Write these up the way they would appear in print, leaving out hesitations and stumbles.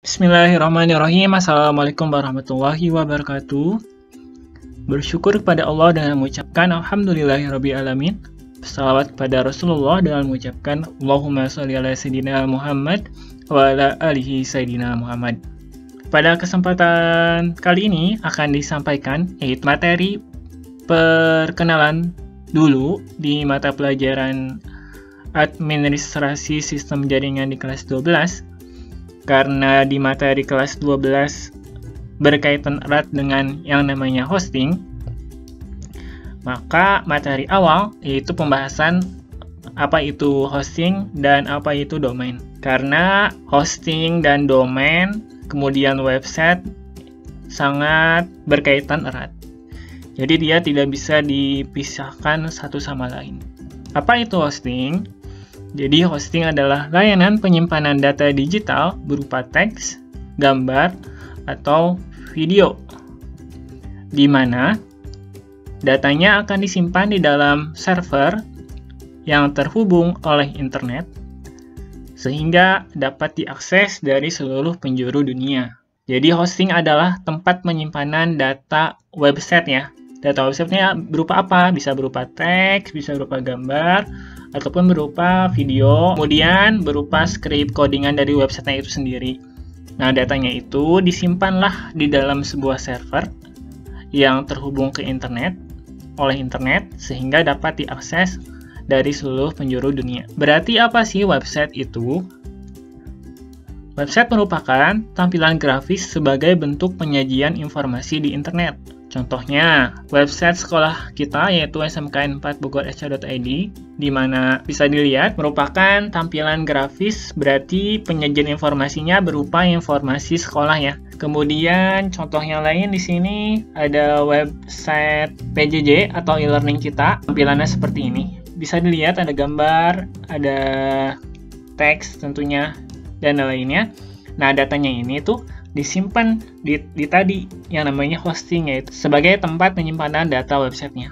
Bismillahirrahmanirrahim. Assalamualaikum warahmatullahi wabarakatuh. Bersyukur kepada Allah dengan mengucapkan Alhamdulillahirrabbilalamin. Bersalawat kepada Rasulullah dengan mengucapkan Allahumma sholli ala Sayyidina Muhammad wa ala alihi Sayyidina Muhammad. Pada kesempatan kali ini akan disampaikan yaitu materi perkenalan dulu di mata pelajaran Administrasi Sistem Jaringan di kelas 12. Karena di materi kelas 12 berkaitan erat dengan yang namanya hosting, maka materi awal yaitu pembahasan apa itu hosting dan apa itu domain. Karena hosting dan domain, kemudian website sangat berkaitan erat. Jadi dia tidak bisa dipisahkan satu sama lain. Apa itu hosting? Jadi hosting adalah layanan penyimpanan data digital berupa teks, gambar, atau video, di mana datanya akan disimpan di dalam server yang terhubung oleh internet, sehingga dapat diakses dari seluruh penjuru dunia. Jadi hosting adalah tempat penyimpanan data website ya. Data website-nya berupa apa? Bisa berupa teks, bisa berupa gambar, ataupun berupa video, kemudian berupa script codingan dari website-nya itu sendiri. Nah, datanya itu disimpanlah di dalam sebuah server yang terhubung ke internet, oleh internet, sehingga dapat diakses dari seluruh penjuru dunia. Berarti apa sih website itu? Website merupakan tampilan grafis sebagai bentuk penyajian informasi di internet. Contohnya, website sekolah kita yaitu smkn4bogor.sc.id, di mana bisa dilihat merupakan tampilan grafis, berarti penyajian informasinya berupa informasi sekolah ya. Kemudian contoh yang lain di sini ada website PJJ atau e-learning kita, tampilannya seperti ini. Bisa dilihat ada gambar, ada teks tentunya, dan lainnya. Nah, datanya ini tuh disimpan di tadi yang namanya hosting, yaitu sebagai tempat penyimpanan data websitenya.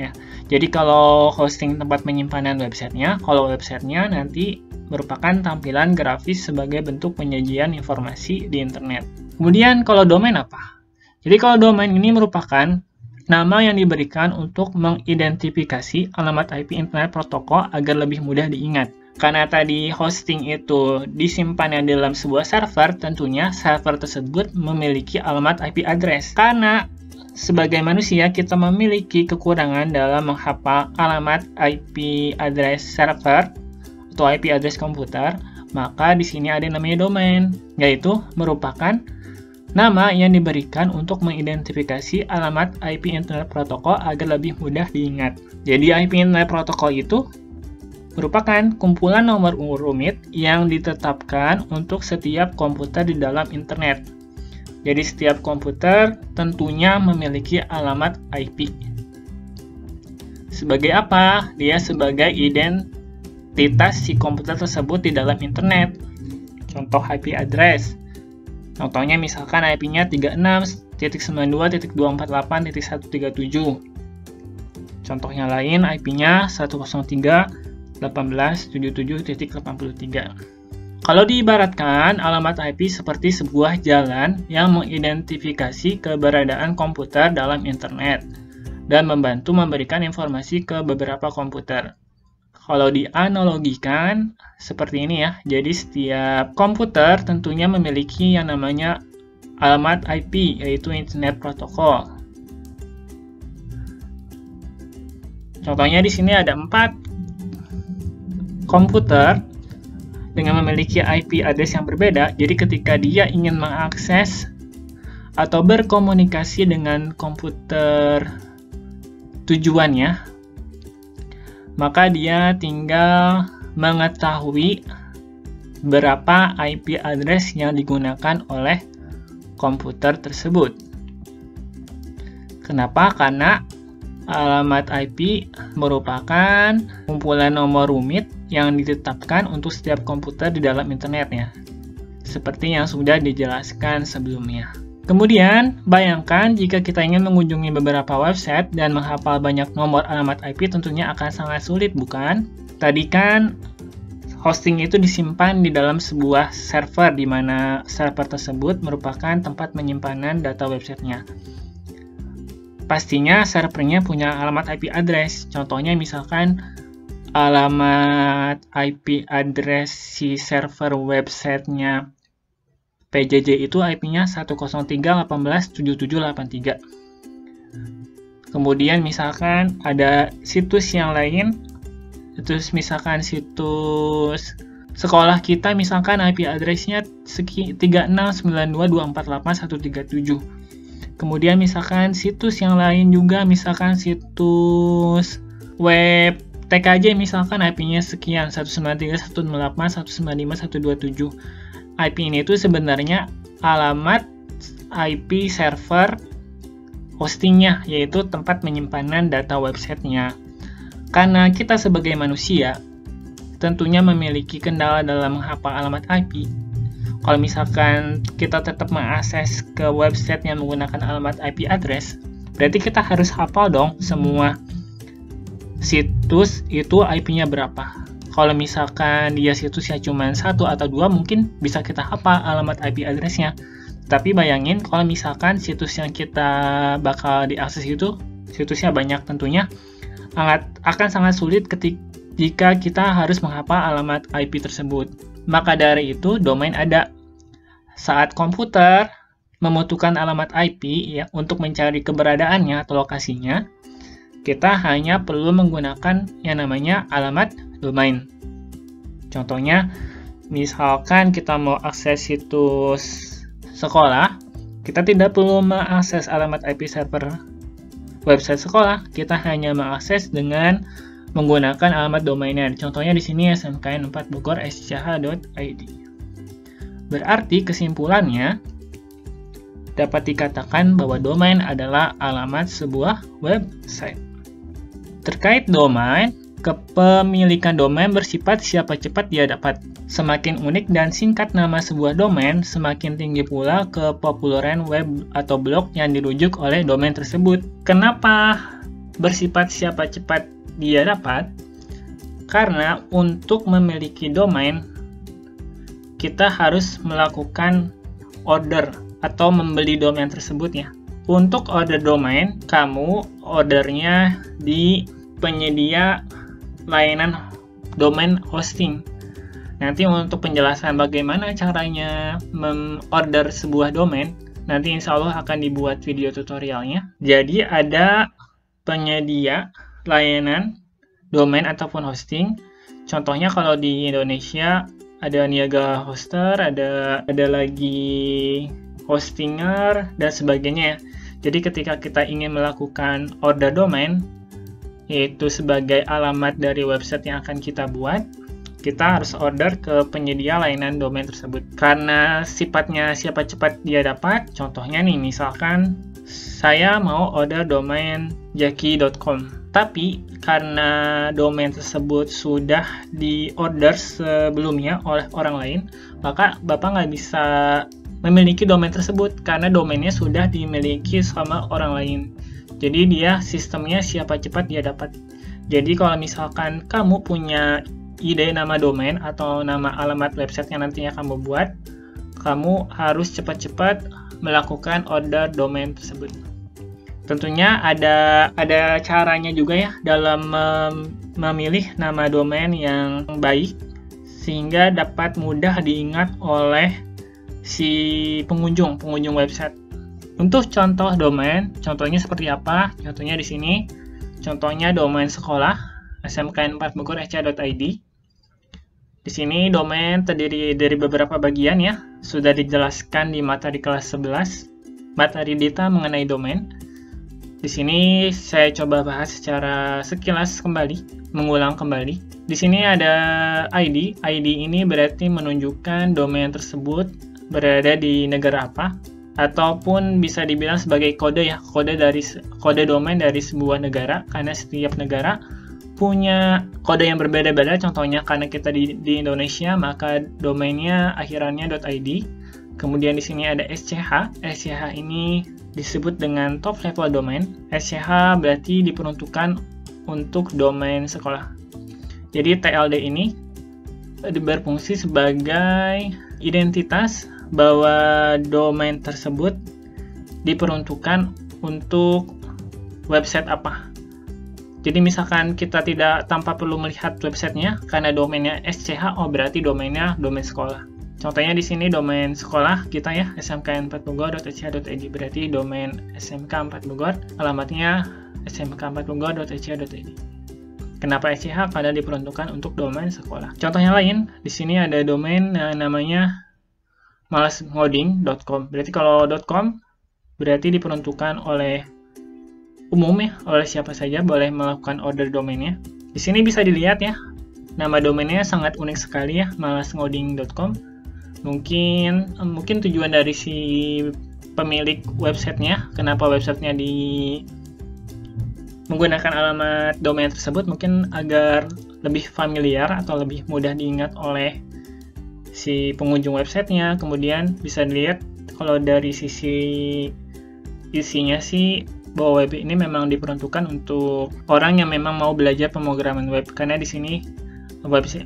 Ya, jadi kalau hosting tempat penyimpanan websitenya, kalau websitenya nanti merupakan tampilan grafis sebagai bentuk penyajian informasi di internet. Kemudian kalau domain apa? Jadi kalau domain ini merupakan nama yang diberikan untuk mengidentifikasi alamat IP Internet Protokol agar lebih mudah diingat. Karena tadi hosting itu disimpan di dalam sebuah server, tentunya server tersebut memiliki alamat IP address. Karena sebagai manusia kita memiliki kekurangan dalam menghafal alamat IP address server atau IP address komputer, maka di sini ada yang namanya domain, yaitu merupakan nama yang diberikan untuk mengidentifikasi alamat IP Internet Protokol agar lebih mudah diingat. Jadi IP Internet Protokol itu merupakan kumpulan nomor rumit yang ditetapkan untuk setiap komputer di dalam internet. Jadi setiap komputer tentunya memiliki alamat IP. Sebagai apa? Dia sebagai identitas si komputer tersebut di dalam internet. Contoh IP address. Contohnya misalkan IP-nya 36.92.248.137. Contohnya lain IP-nya 103.18.77.83. Kalau diibaratkan, alamat IP seperti sebuah jalan yang mengidentifikasi keberadaan komputer dalam internet dan membantu memberikan informasi ke beberapa komputer. Kalau dianalogikan seperti ini ya, jadi setiap komputer tentunya memiliki yang namanya alamat IP, yaitu Internet Protocol. Contohnya di sini ada 4 komputer dengan memiliki IP address yang berbeda. Jadi ketika dia ingin mengakses atau berkomunikasi dengan komputer tujuannya, maka dia tinggal mengetahui berapa IP address yang digunakan oleh komputer tersebut. Kenapa? Karena alamat IP merupakan kumpulan nomor rumit yang ditetapkan untuk setiap komputer di dalam internet ya, seperti yang sudah dijelaskan sebelumnya. Kemudian, bayangkan jika kita ingin mengunjungi beberapa website dan menghafal banyak nomor alamat IP tentunya akan sangat sulit, bukan? Tadi kan hosting itu disimpan di dalam sebuah server, di mana server tersebut merupakan tempat penyimpanan data websitenya. Pastinya servernya punya alamat IP address. Contohnya misalkan alamat IP address si server websitenya PJJ itu IP-nya 103.18.7783. Kemudian misalkan ada situs yang lain, terus misalkan situs sekolah kita, misalkan IP address-nya 3692248137. Kemudian misalkan situs yang lain juga, misalkan situs web TKJ, misalkan IP-nya sekian 193.168.195.127. IP ini itu sebenarnya alamat IP server hostingnya, yaitu tempat penyimpanan data websitenya. Karena kita sebagai manusia tentunya memiliki kendala dalam menghafal alamat IP. Kalau misalkan kita tetap mengakses ke website yang menggunakan alamat IP address, berarti kita harus hafal dong semua situs itu IP-nya berapa. Kalau misalkan dia situsnya cuma 1 atau 2, mungkin bisa kita hafal alamat IP address-nya. Tapi bayangin kalau misalkan situs yang kita bakal diakses itu situsnya banyak, tentunya akan sangat sulit jika kita harus menghafal alamat IP tersebut. Maka dari itu, domain ada. Saat komputer membutuhkan alamat IP ya, untuk mencari keberadaannya atau lokasinya, kita hanya perlu menggunakan yang namanya alamat domain. Contohnya, misalkan kita mau akses situs sekolah, kita tidak perlu mengakses alamat IP server website sekolah, kita hanya mengakses dengan menggunakan alamat domainnya. Contohnya di sini smkn4bogor.sch.id. Berarti kesimpulannya dapat dikatakan bahwa domain adalah alamat sebuah website. Terkait domain, kepemilikan domain bersifat siapa cepat dia dapat. Semakin unik dan singkat nama sebuah domain, semakin tinggi pula kepopuleran web atau blog yang dirujuk oleh domain tersebut. Kenapa bersifat siapa cepat dia dapat? Karena untuk memiliki domain, kita harus melakukan order atau membeli domain tersebut ya. Untuk order domain, kamu ordernya di penyedia layanan domain hosting. Nanti untuk penjelasan bagaimana caranya memorder sebuah domain, nanti insya Allah akan dibuat video tutorialnya. Jadi ada penyedia layanan domain ataupun hosting. Contohnya kalau di Indonesia ada Niaga Hoster, ada lagi Hostinger dan sebagainya. Jadi ketika kita ingin melakukan order domain, yaitu sebagai alamat dari website yang akan kita buat, kita harus order ke penyedia layanan domain tersebut. Karena sifatnya siapa cepat dia dapat, contohnya nih, misalkan saya mau order domain jaki.com. Tapi karena domain tersebut sudah diorder sebelumnya oleh orang lain, maka Bapak nggak bisa memiliki domain tersebut karena domainnya sudah dimiliki sama orang lain. Jadi dia sistemnya siapa cepat dia dapat. Jadi kalau misalkan kamu punya ide nama domain atau nama alamat website yang nantinya kamu buat, kamu harus cepat-cepat melakukan order domain tersebut. Tentunya ada caranya juga ya dalam memilih nama domain yang baik sehingga dapat mudah diingat oleh si pengunjung website. Untuk contoh domain, contohnya seperti apa? Contohnya di sini, contohnya domain sekolah smkn4bogor.sch.id. Di sini domain terdiri dari beberapa bagian ya, sudah dijelaskan di materi kelas 11, materi data mengenai domain. Di sini saya coba bahas secara sekilas kembali, mengulang kembali. Di sini ada ID. ID ini berarti menunjukkan domain tersebut berada di negara apa, ataupun bisa dibilang sebagai kode ya, kode domain dari sebuah negara, karena setiap negara punya kode yang berbeda-beda. Contohnya karena kita di Indonesia, maka domainnya akhirannya .id. Kemudian di sini ada SCH. SCH ini disebut dengan top level domain. SCH berarti diperuntukkan untuk domain sekolah. Jadi TLD ini berfungsi sebagai identitas bahwa domain tersebut diperuntukkan untuk website apa. Jadi misalkan kita tidak tanpa perlu melihat websitenya karena domainnya SCH, oh berarti domainnya domain sekolah. Contohnya di sini domain sekolah kita ya, smk4bogor.sch.id, berarti domain smk4 Bogor, alamatnya smk4bogor.sch.id. Kenapa SCH? Karena diperuntukkan untuk domain sekolah. Contohnya lain, di sini ada domain namanya malasngoding.com. Berarti kalau .com berarti diperuntukkan oleh umum ya, oleh siapa saja boleh melakukan order domainnya. Di sini bisa dilihat ya, nama domainnya sangat unik sekali ya, malasngoding.com. Mungkin tujuan dari si pemilik websitenya, kenapa websitenya menggunakan alamat domain tersebut, mungkin agar lebih familiar atau lebih mudah diingat oleh si pengunjung websitenya. Kemudian bisa dilihat kalau dari sisi isinya sih, bahwa web ini memang diperuntukkan untuk orang yang memang mau belajar pemrograman web, karena di sini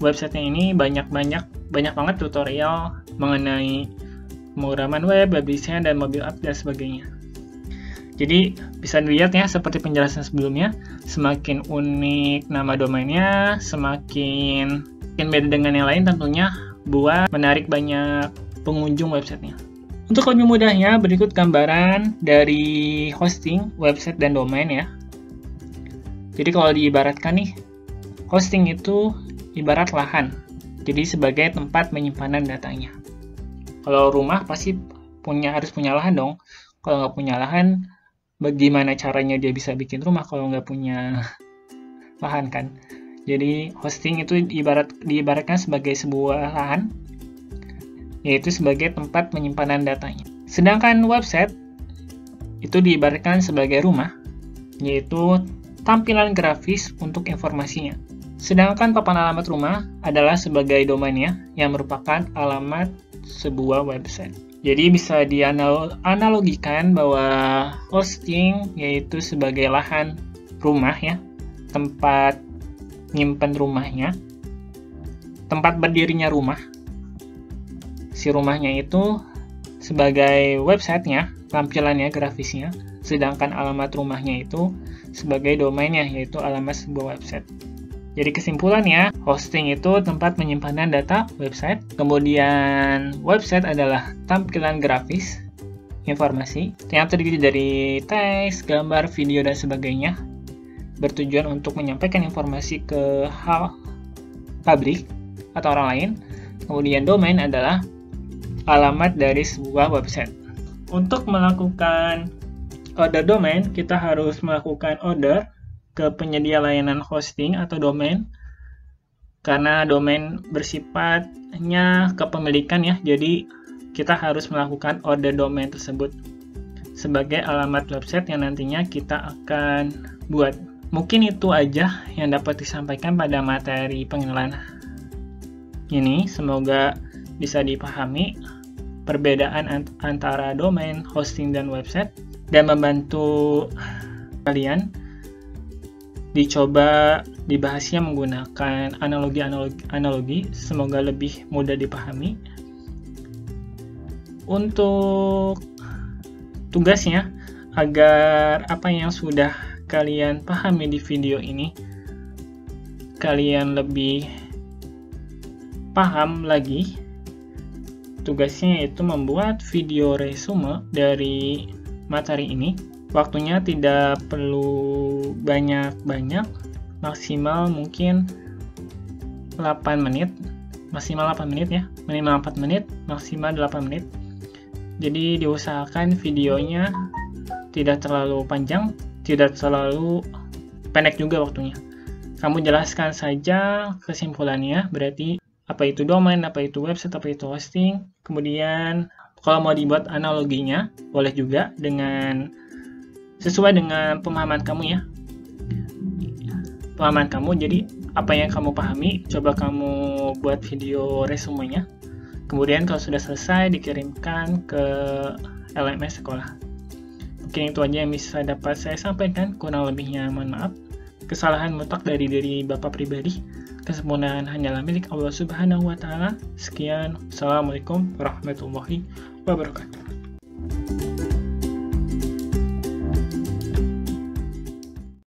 websitenya ini banyak banget tutorial mengenai pemrograman web design, dan mobile app dan sebagainya. Jadi bisa dilihat ya, seperti penjelasan sebelumnya, semakin unik nama domainnya, semakin beda dengan yang lain tentunya, buat menarik banyak pengunjung websitenya. Untuk lebih mudahnya, berikut gambaran dari hosting, website, dan domain ya. Jadi kalau diibaratkan nih, hosting itu ibarat lahan, jadi sebagai tempat penyimpanan datanya. Kalau rumah pasti harus punya lahan dong. Kalau nggak punya lahan, bagaimana caranya dia bisa bikin rumah kalau nggak punya lahan kan? Jadi hosting itu diibaratkan sebagai sebuah lahan, yaitu sebagai tempat penyimpanan datanya. Sedangkan website itu diibaratkan sebagai rumah, yaitu tampilan grafis untuk informasinya. Sedangkan papan alamat rumah adalah sebagai domainnya, yang merupakan alamat sebuah website. Jadi bisa dianalogikan bahwa hosting yaitu sebagai lahan rumah ya, tempat nyimpen rumahnya, tempat berdirinya rumah. Si rumahnya itu sebagai websitenya, tampilannya, grafisnya, sedangkan alamat rumahnya itu sebagai domainnya, yaitu alamat sebuah website. Jadi kesimpulannya, hosting itu tempat penyimpanan data website, kemudian website adalah tampilan grafis, informasi, yang terdiri dari teks, gambar, video, dan sebagainya, bertujuan untuk menyampaikan informasi ke hal publik atau orang lain. Kemudian domain adalah alamat dari sebuah website. Untuk melakukan order domain, kita harus melakukan order ke penyedia layanan hosting atau domain, karena domain bersifatnya kepemilikan ya, jadi kita harus melakukan order domain tersebut sebagai alamat website yang nantinya kita akan buat. Mungkin itu aja yang dapat disampaikan pada materi pengenalan ini. Semoga bisa dipahami perbedaan antara domain, hosting, dan website, dan membantu kalian dicoba dibahasnya menggunakan analogi. Semoga lebih mudah dipahami. Untuk tugasnya, agar apa yang sudah kalian pahami di video ini kalian lebih paham lagi, tugasnya yaitu membuat video resume dari materi ini. Waktunya tidak perlu banyak-banyak, maksimal mungkin 8 menit, maksimal 8 menit ya, minimal 4 menit, maksimal 8 menit. Jadi diusahakan videonya tidak terlalu panjang, tidak terlalu pendek juga waktunya. Kamu jelaskan saja kesimpulannya, berarti apa itu domain, apa itu website, apa itu hosting. Kemudian kalau mau dibuat analoginya, boleh juga sesuai dengan pemahaman kamu ya. Pemahaman kamu, jadi apa yang kamu pahami, coba kamu buat video resumenya. Kemudian kalau sudah selesai, dikirimkan ke LMS sekolah. Mungkin itu aja yang bisa dapat saya sampaikan. Kurang lebihnya mohon maaf. Kesalahan mutlak dari diri Bapak pribadi. Kesempurnaan hanyalah milik Allah Subhanahu wa Ta'ala. Sekian, Assalamualaikum warahmatullahi wabarakatuh.